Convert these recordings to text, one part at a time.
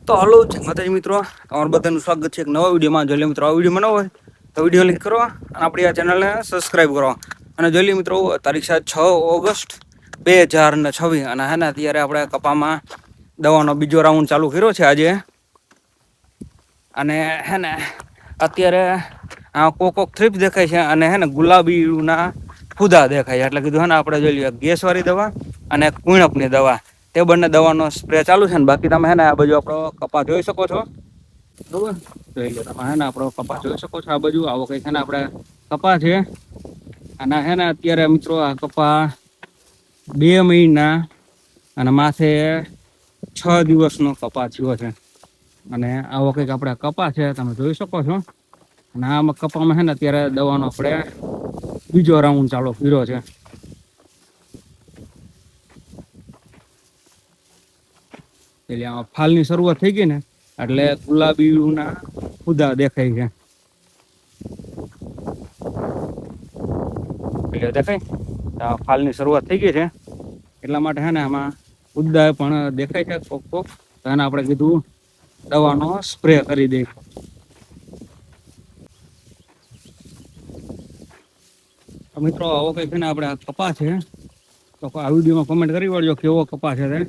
તો હલો જય માતાજી મિત્રો, તમારું બધાનું સ્વાગત છે એક નવા વિડીયોમાં. જો મિત્રો આ વિડીયો બનાવો હોય તો વિડીયો લાઈક કરો અને આપણી આ ચેનલને સબસ્ક્રાઈબ કરો. અને જોઈ લો મિત્રો, તારીખ છે 6 ઓગસ્ટ 2026 અને હે ને અત્યારે આપણે કપામાં દવાનો બીજો રાઉન્ડ ચાલુ કર્યો છે આજે. અને હે ને અત્યારે કોક થ્રીપ દેખાય છે અને હે ને ગુલાબીના ફૂદા દેખાય છે. એટલે કીધું હે ને આપણે જોઈ લઈએ ગેસવાળી દવા અને કુણપની દવા, તે બંને દવાનો સ્પ્રે ચાલુ છે. ને બાકી તમે હે ને આ બાજુ આપણો કપા જોઈ શકો છો, બરોબર? જોઈ લો તમે હે ને આપણો કપા જોઈ શકો છો. આ બાજુ આવો કંઈક હે ને આપણે કપા છે. અને હે ને અત્યારે મિત્રો આ કપા 2 મહિના અને માથે 6 દિવસનો કપા થયો છે. અને આવો કંઈક આપણે કપા છે, તમે જોઈ શકો છો. અને આમાં કપામાં હે ને અત્યારે દવાનો આપણે બીજો રાઉન્ડ ચાલુ કર્યો છે. એટલે આમાં ફાલની શરૂઆત થઈ ગઈ ને એટલે ગુલાબીના ફૂદા દેખાય છે. એટલે દેખાય ફાલની શરૂઆત થઈ ગઈ છે એટલા માટે હે ને આમાં ફૂદા પણ દેખાય છે કોક કોક. તો એને આપણે કીધું દવાનો સ્પ્રે કરી દઈએ. મિત્રો આવો કંઈક છે ને આપણે આ કપા છે, તો આ વિડીયોમાં કમેન્ટ કરી વાળજો કેવો કપા છે તે.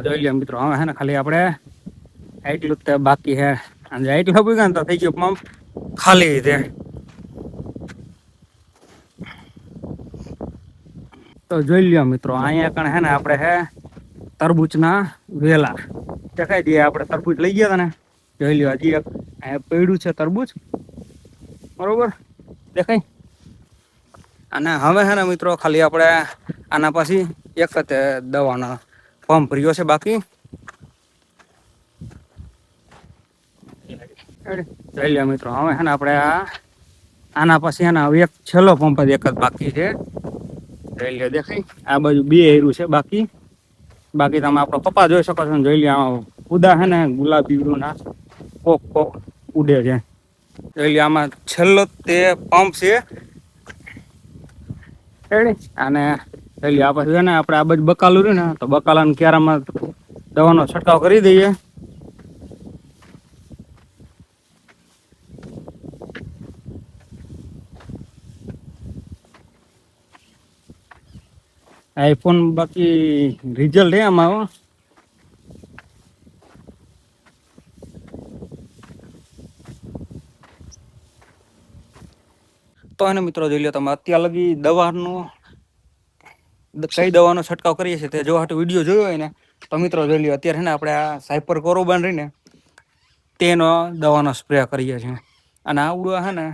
જોઈ લે મિત્રો, હવે હે ને ખાલી આપણે એટલું જ બાકી છે. અને એટલું પૂછ્યું ને તો થઈ ગયું પંપ ખાલી છે. તો જોઈ લ્યો મિત્રો, અહીંયા કણ હે ને આપણે હે તરબૂચના વેલા દેખાઈ દઈએ. આપણે તરબૂચ લઈ ગયા હતા ને, જોઈ લ્યો હજી એક અહીંયા પડ્યું છે તરબૂચ, બરોબર દેખાય. અને હવે હે ને મિત્રો ખાલી આપણે આના પછી એક જ દવાનો પંપ રહ્યો છે બાકી. જોઈ લ્યો મિત્રો, હવે હે ને આપણે આના પછી હે ને એક છેલ્લો પંપ જ એક જ બાકી છે. જોઈ લ્યો દેખાય, આ બાજુ 2 હેરું છે બાકી. બાકી તમે આપણો કપા જોઈ શકો છો. જોઈ લ્યો આમાં ઉદા છે ને ગુલાબીના કોક કોક ઉડે છે. જોઈ લ્યો આમાં છેલ્લો તે પંપ છે. અને જોઈ લ્યો આ પછી છે ને આપણે આ બાજુ બકાલું રહ્યું ને, તો બકાલાના ક્યારામાં દવાનો છંટકાવ કરી દઈએ. આઈફોન બાકી રિઝલ્ટ હે આમાં. તો એને મિત્રો જોઈ લો તમે અત્યાર લગી દવાનો કઈ દવાનો છંટકાવ કરીએ છીએ તે જો હાટું વિડીયો જોયો હોય ને તો મિત્રો જોઈ લો અત્યારે ને આપણે આ સાયપર કોરોબાન રહીને તેનો દવાનો સ્પ્રે કરીએ છીએ. અને આવડું હે ને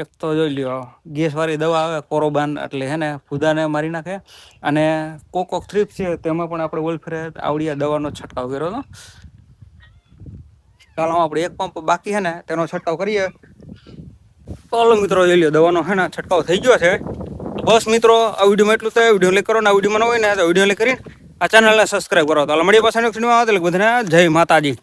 એક તો જોઈ લ્યો ગેસવાળી દવા આવે કોરોબાન, એટલે હે ને ફૂદાને મારી નાખે. અને કોક થ્રીપ છે તેમાં પણ આપણે વોલ્ફરે આવડી દવાનો છંટકાવ કર્યો હતો. ચાલો આપણે એક પંપ બાકી છે ને તેનો છંટકાવ કરીએ. ચાલો મિત્રો જોઈ લ્યો દવાનો હે ને છંટકાવ થઈ ગયો છે. બસ મિત્રો આ વિડીયોમાં એટલું થાય. વિડીયો લાઈક કરો ને આ વિડીયોમાં ન હોય ને તો વિડીયો લાઈક કરીને આ ચેનલને સબસ્ક્રાઈબ કરો. તો મળીએ પાછા નેક્સ્ટ વિડીયોમાં. બધાને જય માતાજી.